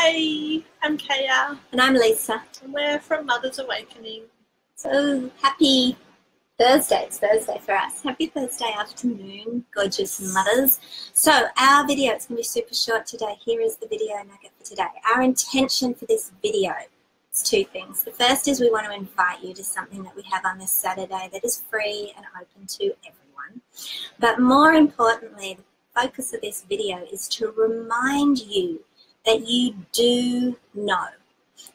Hey, I'm Kaya. And I'm Lisa. And we're from Mother's Awakening. So happy Thursday. It's Thursday for us. Happy Thursday afternoon, gorgeous mothers. So our video is going to be super short today. Here is the video nugget for today. Our intention for this video is two things. The first is we want to invite you to something that we have on this Saturday that is free and open to everyone. But more importantly, the focus of this video is to remind you that you do know.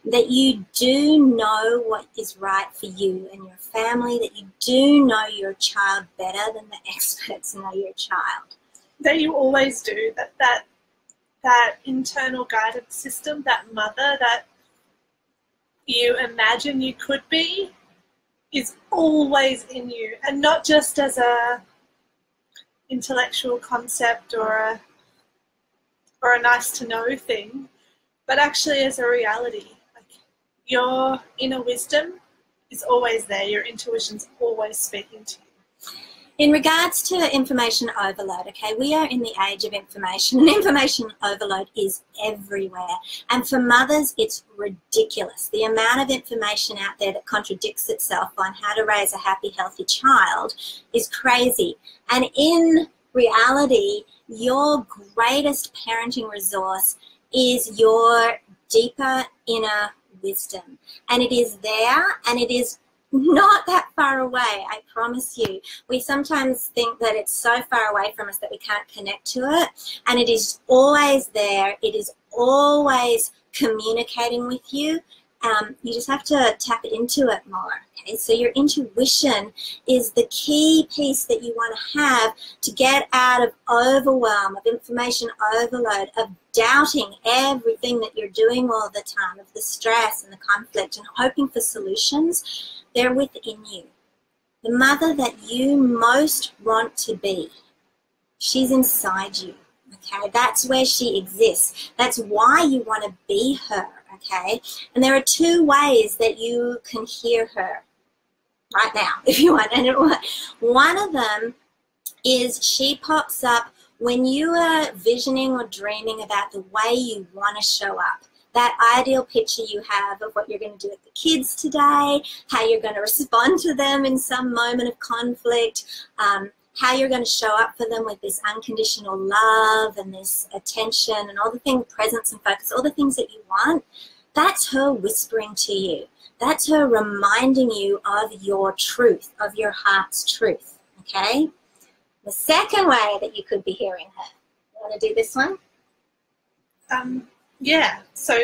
That you do know what is right for you and your family, that you do know your child better than the experts know your child. That you always do, that internal guidance system, that mother that you imagine you could be is always in you, and not just as a intellectual concept or a nice to know thing, but actually as a reality. Your inner wisdom is always there. Your intuition's always speaking to you. In regards to information overload, okay, we are in the age of information, and information overload is everywhere. And for mothers, it's ridiculous. The amount of information out there that contradicts itself on how to raise a happy, healthy child is crazy. And in reality, your greatest parenting resource is your deeper inner wisdom, and it is there, and it is not that far away, I promise you. We sometimes think that it's so far away from us that we can't connect to it, and it is always there. It is always communicating with you. You just have to tap into it more, okay? So your intuition is the key piece that you want to have to get out of overwhelm, of information overload, of doubting everything that you're doing all the time, of the stress and the conflict and hoping for solutions. They're within you. The mother that you most want to be, she's inside you, okay? That's where she exists. That's why you want to be her. Okay, and there are two ways that you can hear her right now, if you want. And one of them is she pops up when you are visioning or dreaming about the way you want to show up. That ideal picture you have of what you're going to do with the kids today, how you're going to respond to them in some moment of conflict, how you're going to show up for them with this unconditional love and this attention and all the things, presence and focus, all the things that you want. That's her whispering to you. That's her reminding you of your truth, of your heart's truth, okay? The second way that you could be hearing her. You want to do this one? Yeah, so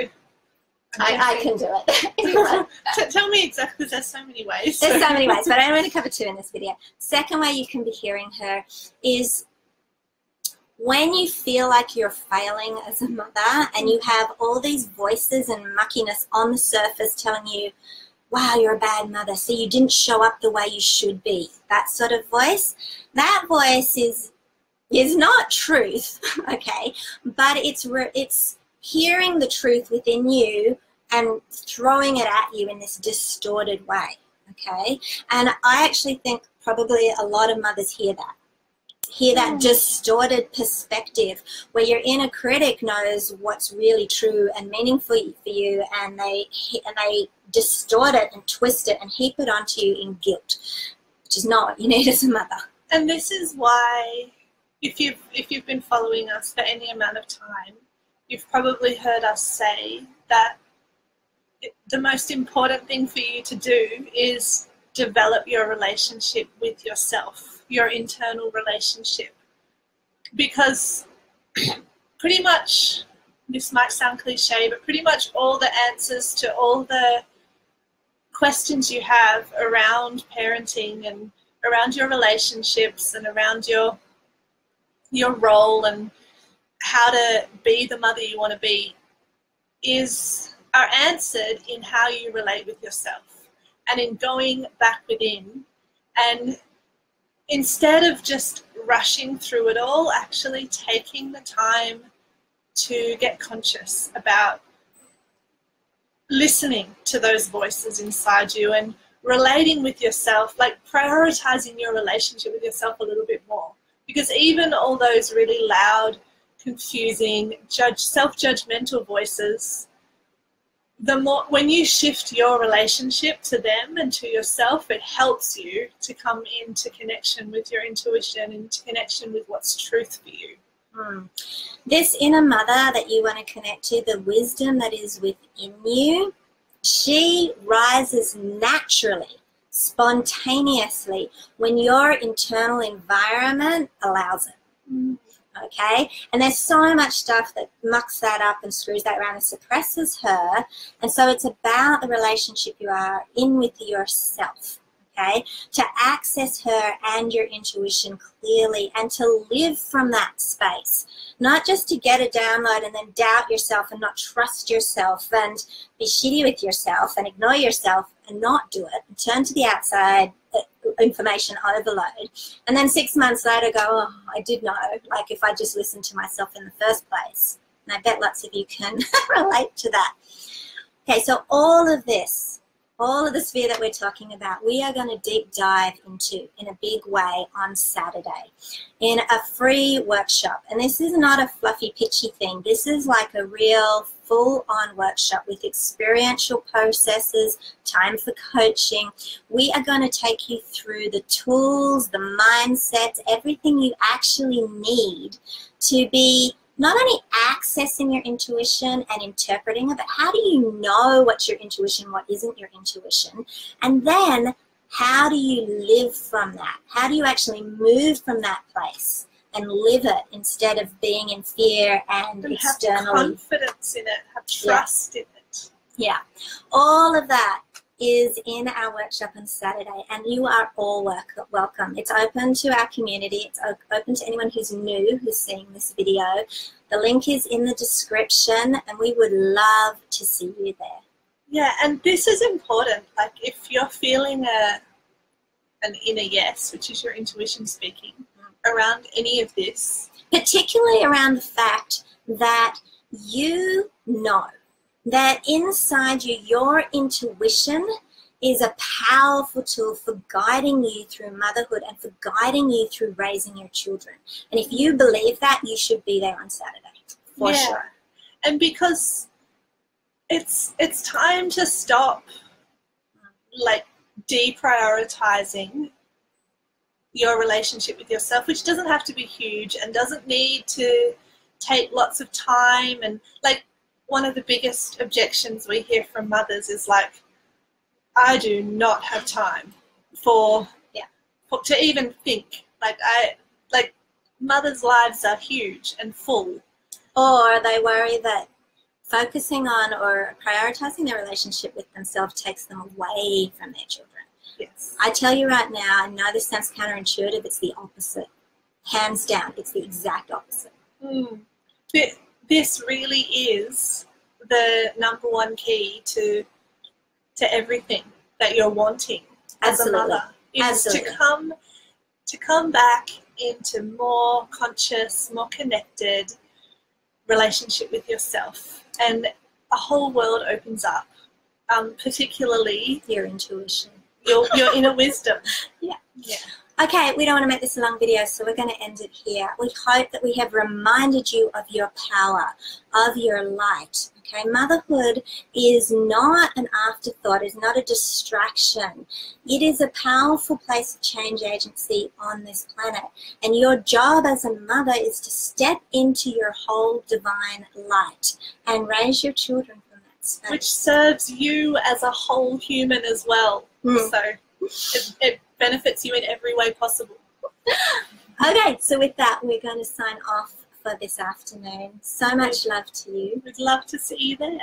I can do it. Tell me exactly, there's so many ways. There's so many ways, but I'm going to cover two in this video. Second way you can be hearing her is when you feel like you're failing as a mother and you have all these voices and muckiness on the surface telling you, wow, you're a bad mother, so you didn't show up the way you should be. That sort of voice. That voice is not truth, okay, but it's hearing the truth within you and throwing it at you in this distorted way, okay? And I actually think probably a lot of mothers hear that distorted perspective where your inner critic knows what's really true and meaningful for you, and they distort it and twist it and heap it onto you in guilt, which is not what you need as a mother. And this is why, if you've been following us for any amount of time, you've probably heard us say that the most important thing for you to do is develop your relationship with yourself, your internal relationship. Because pretty much, this might sound cliche, but pretty much all the answers to all the questions you have around parenting and around your relationships and around your role and how to be the mother you want to be are answered in how you relate with yourself and in going back within, and instead of just rushing through it all, actually taking the time to get conscious about listening to those voices inside you and relating with yourself, like prioritizing your relationship with yourself a little bit more. Because even all those really loud confusing, self-judgmental voices, the more, when you shift your relationship to them and to yourself, it helps you to come into connection with your intuition and to connection with what's truth for you. This inner mother that you want to connect to, the wisdom that is within you, she rises naturally, spontaneously, when your internal environment allows it. Okay? And there's so much stuff that mucks that up and screws that around and suppresses her. And so it's about the relationship you are in with yourself. Okay? To access her and your intuition clearly and to live from that space. Not just to get a download and then doubt yourself and not trust yourself and be shitty with yourself and ignore yourself and not do it and turn to the outside, information overload, and then 6 months later go, oh, I did know, like if I just listened to myself in the first place. And I bet lots of you can relate to that. Okay, so all of the sphere that we're talking about, we are going to deep dive into in a big way on Saturday in a free workshop. And this is not a fluffy, pitchy thing. This is like a real full-on workshop with experiential processes, time for coaching. We are going to take you through the tools, the mindsets, everything you actually need to be not only accessing your intuition and interpreting it, but how do you know what's your intuition, what isn't your intuition? And then how do you live from that? How do you actually move from that place and live it instead of being in fear and externally? Have confidence in it, have trust in it. Yeah. All of that is in our workshop on Saturday, and you are all welcome. It's open to our community. It's open to anyone who's new, who's seeing this video. The link is in the description, and we would love to see you there. Yeah, and this is important. Like if you're feeling an inner yes, which is your intuition speaking, around any of this. Particularly around the fact that you know that inside you, your intuition is a powerful tool for guiding you through motherhood and for guiding you through raising your children. And if you believe that, you should be there on Saturday, for sure. And because it's time to stop like deprioritizing your relationship with yourself, which doesn't have to be huge and doesn't need to take lots of time. And like one of the biggest objections we hear from mothers is like, I do not have time for to even think. Like mothers' lives are huge and full. Or they worry that focusing on or prioritizing their relationship with themselves takes them away from their children. Yes. I tell you right now, I know this sounds counterintuitive, it's the opposite. Hands down, it's the exact opposite. This really is the number one key to everything that you're wanting as a mother. Is to come back into more conscious, more connected relationship with yourself, and a whole world opens up. Particularly your intuition. Your inner wisdom. Yeah. Okay, we don't want to make this a long video, so we're going to end it here. We hope that we have reminded you of your power, of your light. Okay, motherhood is not an afterthought, it's not a distraction. It is a powerful place of change agency on this planet. And your job as a mother is to step into your whole divine light and raise your children from that space. Which serves you as a whole human as well. So it benefits you in every way possible. Okay, so with that, we're going to sign off for this afternoon. So much love to you. We'd love to see you there.